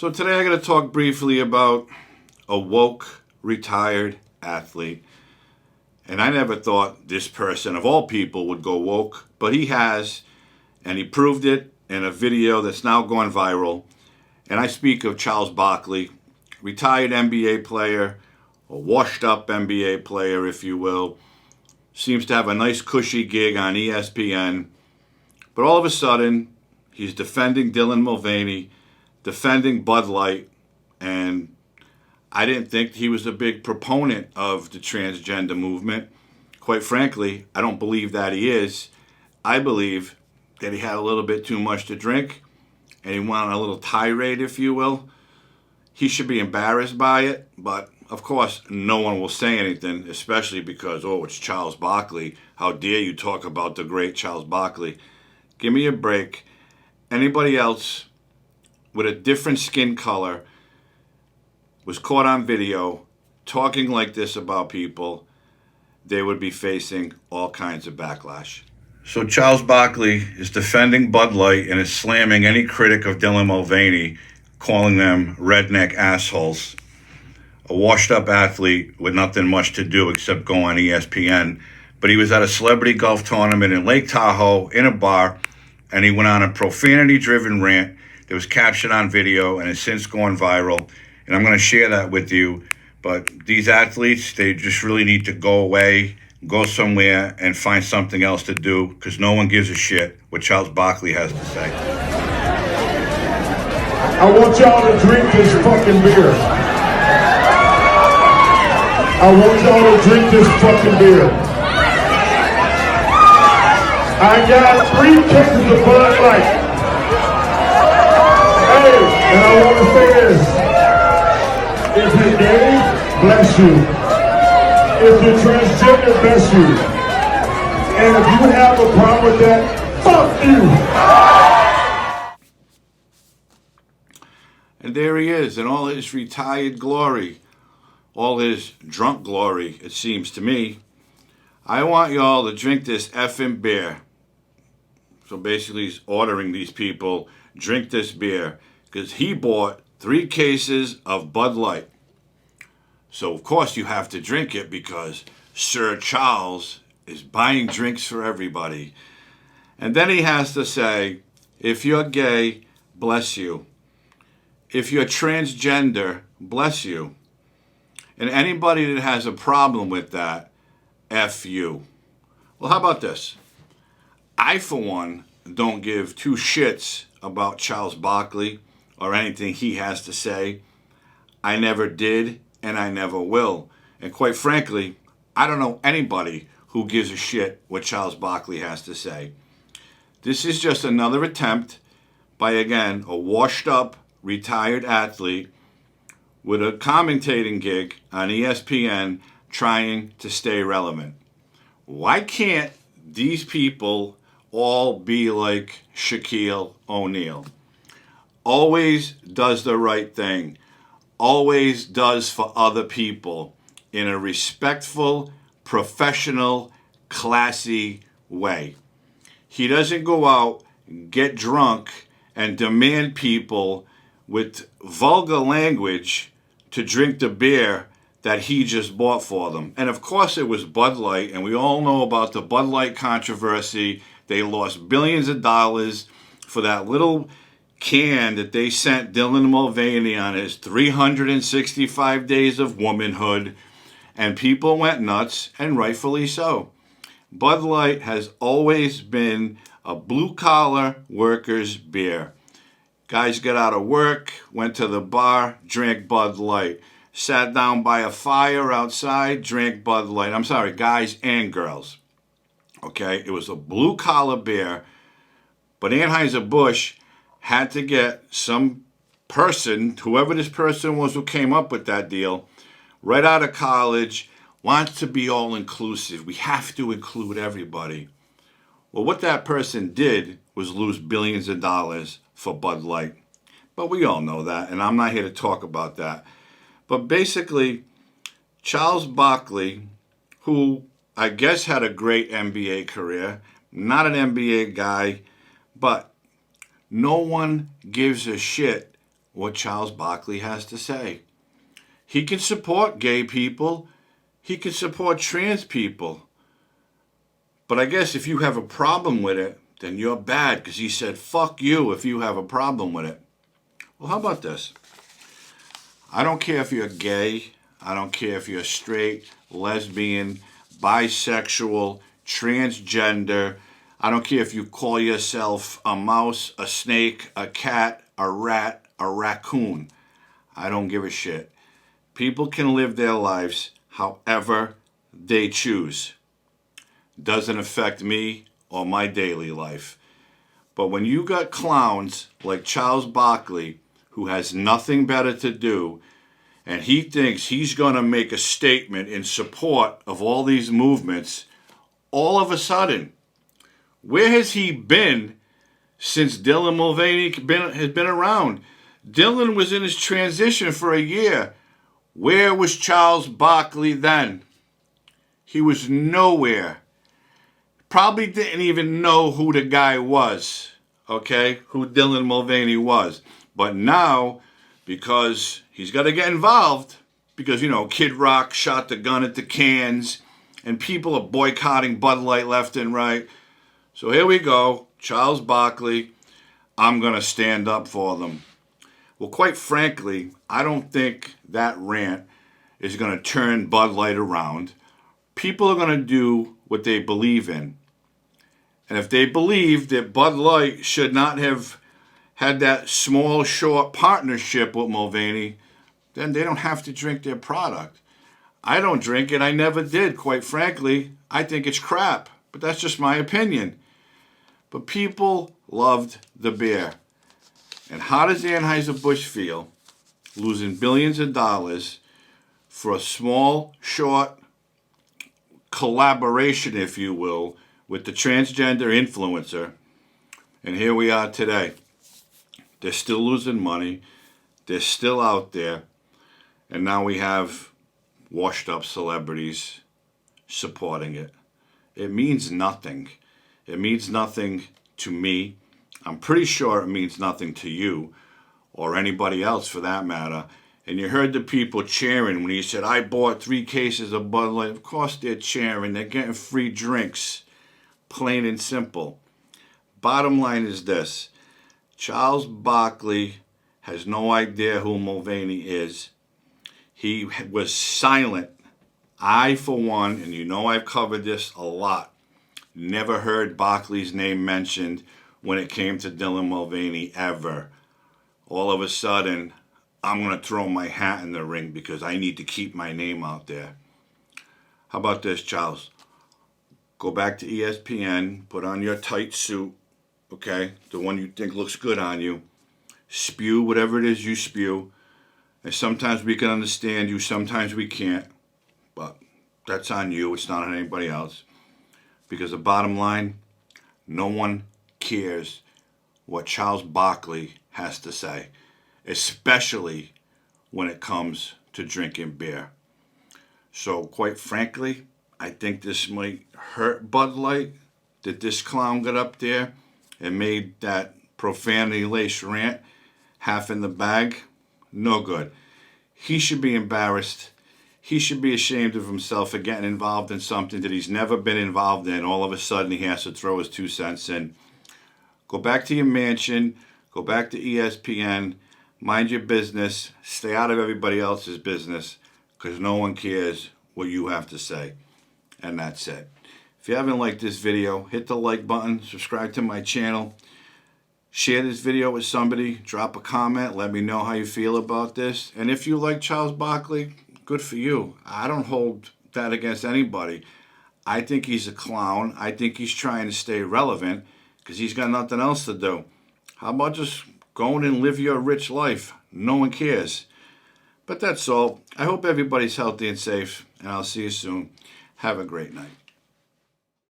So today I'm going to talk briefly about a woke retired athlete. And I never thought this person of all people would go woke, but he has, and he proved it in a video that's now gone viral. And I speak of Charles Barkley, retired NBA player, a washed up NBA player, if you will. Seems to have a nice cushy gig on ESPN. But all of a sudden, he's defending Dylan Mulvaney, defending Bud Light, and I didn't think he was a big proponent of the transgender movement. Quite frankly, I don't believe that he is. I believe that he had a little bit too much to drink, and he went on a little tirade, if you will. He should be embarrassed by it, but of course, no one will say anything, especially because, oh, it's Charles Barkley. How dare you talk about the great Charles Barkley? Give me a break. Anybody else with a different skin color was caught on video talking like this about people, they would be facing all kinds of backlash. So Charles Barkley is defending Bud Light and is slamming any critic of Dylan Mulvaney, calling them redneck assholes. A washed-up athlete with nothing much to do except go on ESPN. But he was at a celebrity golf tournament in Lake Tahoe in a bar, and he went on a profanity-driven rant that was captured on video and has since gone viral. And I'm going to share that with you. But these athletes, they just really need to go away, go somewhere, and find something else to do, because no one gives a shit what Charles Barkley has to say. I want y'all to drink this fucking beer. I want y'all to drink this fucking beer. I got 3 cases of Bud Light. Hey, and I want to say this. If you're gay, bless you. If you're transgender, bless you. And if you have a problem with that, fuck you. And there he is in all his retired glory, all his drunk glory, it seems to me. I want y'all to drink this effing beer. So basically he's ordering these people, drink this beer, because he bought 3 cases of Bud Light. So of course you have to drink it because Sir Charles is buying drinks for everybody. And then he has to say, if you're gay, bless you. If you're transgender, bless you. And anybody that has a problem with that, F you. Well, how about this? I, for one, don't give 2 shits about Charles Barkley or anything he has to say. I never did, and I never will. And quite frankly, I don't know anybody who gives a shit what Charles Barkley has to say. This is just another attempt by, again, a washed-up, retired athlete with a commentating gig on ESPN trying to stay relevant. Why can't these people all be like Shaquille O'Neal? Always does the right thing. Always does for other people in a respectful, professional, classy way. He doesn't go out, get drunk, and demand people with vulgar language to drink the beer that he just bought for them. And of course it was Bud Light, and we all know about the Bud Light controversy. They lost billions of dollars for that little can that they sent Dylan Mulvaney on his 365 days of womanhood, and people went nuts, and rightfully so. Bud Light has always been a blue-collar workers' beer. Guys got out of work, went to the bar, drank Bud Light. Sat down by a fire outside, drank Bud Light. I'm sorry, guys and girls. Okay, it was a blue-collar beer, but Anheuser-Busch had to get some person, whoever this person was who came up with that deal, right out of college, wants to be all-inclusive. We have to include everybody. Well, what that person did was lose billions of dollars for Bud Light. But we all know that, and I'm not here to talk about that. But basically, Charles Barkley, who I guess had a great NBA career, not an NBA guy, but no one gives a shit what Charles Barkley has to say. He can support gay people. He can support trans people. But I guess if you have a problem with it, then you're bad, because he said, fuck you if you have a problem with it. Well, how about this? I don't care if you're gay. I don't care if you're straight, lesbian, bisexual, transgender. I don't care if you call yourself a mouse, a snake, a cat, a rat, a raccoon. I don't give a shit. People can live their lives however they choose. Doesn't affect me or my daily life. But when you got clowns like Charles Barkley, who has nothing better to do, and he thinks he's going to make a statement in support of all these movements, all of a sudden, where has he been since Dylan Mulvaney has been around? Dylan was in his transition for a year. Where was Charles Barkley then? He was nowhere. Probably didn't even know who the guy was, okay? Who Dylan Mulvaney was. But now, because he's got to get involved, because, Kid Rock shot the gun at the cans, and people are boycotting Bud Light left and right. So here we go, Charles Barkley, I'm going to stand up for them. Well, quite frankly, I don't think that rant is going to turn Bud Light around. People are going to do what they believe in. And if they believe that Bud Light should not have had that small, short partnership with Mulvaney, then they don't have to drink their product. I don't drink it. I never did, quite frankly. I think it's crap. But that's just my opinion. But people loved the beer. And how does Anheuser-Busch feel losing billions of dollars for a small, short collaboration, if you will, with the transgender influencer? And here we are today. They're still losing money. They're still out there. And now we have washed up celebrities supporting it. It means nothing. It means nothing to me. I'm pretty sure it means nothing to you or anybody else for that matter. And you heard the people cheering when he said, I bought 3 cases of Bud Light. Of course they're cheering. They're getting free drinks. Plain and simple. Bottom line is this. Charles Barkley has no idea who Mulvaney is. He was silent. I, for one, and I've covered this a lot, never heard Barkley's name mentioned when it came to Dylan Mulvaney ever. All of a sudden, I'm going to throw my hat in the ring because I need to keep my name out there. How about this, Charles? Go back to ESPN, put on your tight suit, okay? The one you think looks good on you. Spew whatever it is you spew. And sometimes we can understand you, sometimes we can't. But that's on you, it's not on anybody else. Because the bottom line, no one cares what Charles Barkley has to say, especially when it comes to drinking beer. So quite frankly, I think this might hurt Bud Light, that this clown got up there and made that profanity-laced rant half in the bag. No good. He should be embarrassed. He should be ashamed of himself for getting involved in something that he's never been involved in. All of a sudden, he has to throw his 2 cents in. Go back to your mansion. Go back to ESPN. Mind your business. Stay out of everybody else's business because no one cares what you have to say. And that's it. If you haven't liked this video, hit the like button, subscribe to my channel, share this video with somebody, drop a comment, let me know how you feel about this. And if you like Charles Barkley, good for you. I don't hold that against anybody. I think he's a clown. I think he's trying to stay relevant because he's got nothing else to do. How about just going and live your rich life? No one cares. But that's all. I hope everybody's healthy and safe, and I'll see you soon. Have a great night.